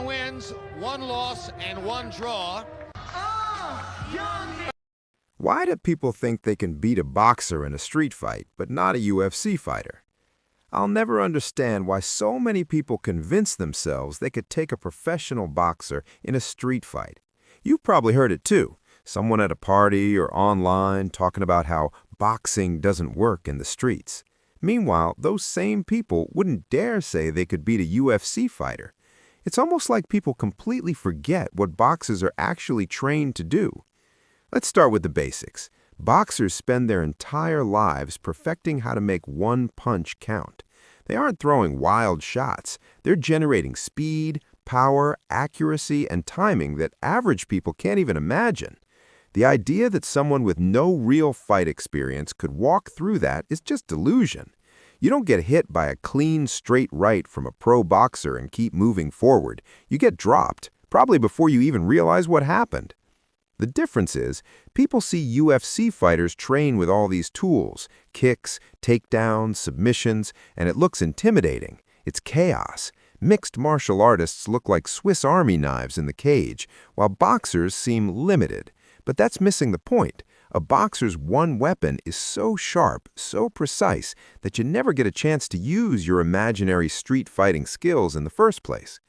11 wins, 1 loss, and 1 draw. Why do people think they can beat a boxer in a street fight, but not a UFC fighter? I'll never understand why so many people convince themselves they could take a professional boxer in a street fight. You've probably heard it too. Someone at a party or online talking about how boxing doesn't work in the streets. Meanwhile, those same people wouldn't dare say they could beat a UFC fighter. It's almost like people completely forget what boxers are actually trained to do. Let's start with the basics. Boxers spend their entire lives perfecting how to make one punch count. They aren't throwing wild shots. They're generating speed, power, accuracy, and timing that average people can't even imagine. The idea that someone with no real fight experience could walk through that is just delusion. You don't get hit by a clean, straight right from a pro boxer and keep moving forward. You get dropped, probably before you even realize what happened. The difference is, people see UFC fighters train with all these tools, kicks, takedowns, submissions, and it looks intimidating. It's chaos. Mixed martial artists look like Swiss Army knives in the cage, while boxers seem limited. But that's missing the point. A boxer's one weapon is so sharp, so precise, that you never get a chance to use your imaginary street fighting skills in the first place.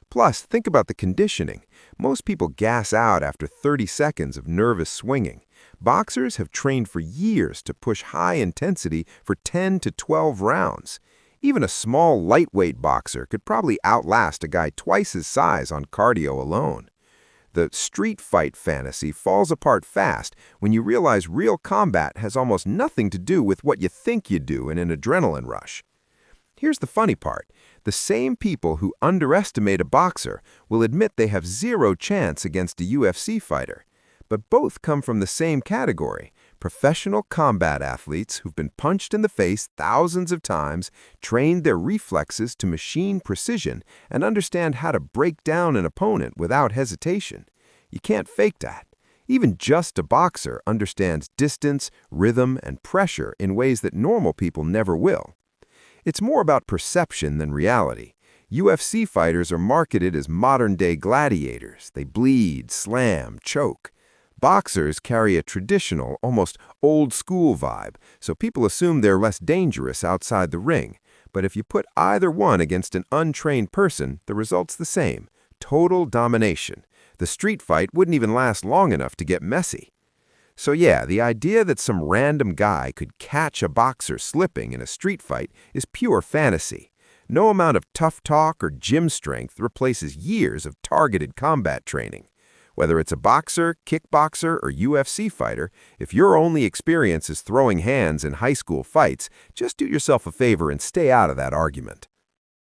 Plus, think about the conditioning. Most people gas out after 30 seconds of nervous swinging. Boxers have trained for years to push high intensity for 10 to 12 rounds. Even a small, lightweight boxer could probably outlast a guy twice his size on cardio alone. The street fight fantasy falls apart fast when you realize real combat has almost nothing to do with what you think you do in an adrenaline rush. Here's the funny part. The same people who underestimate a boxer will admit they have zero chance against a UFC fighter. But both come from the same category: professional combat athletes who've been punched in the face thousands of times, trained their reflexes to machine precision, and understand how to break down an opponent without hesitation. You can't fake that. Even just a boxer understands distance, rhythm, and pressure in ways that normal people never will. It's more about perception than reality. UFC fighters are marketed as modern-day gladiators. They bleed, slam, choke. Boxers carry a traditional, almost old-school vibe, so people assume they're less dangerous outside the ring. But if you put either one against an untrained person, the result's the same: total domination. The street fight wouldn't even last long enough to get messy. So yeah, the idea that some random guy could catch a boxer slipping in a street fight is pure fantasy. No amount of tough talk or gym strength replaces years of targeted combat training. Whether it's a boxer, kickboxer, or UFC fighter, if your only experience is throwing hands in high school fights, just do yourself a favor and stay out of that argument.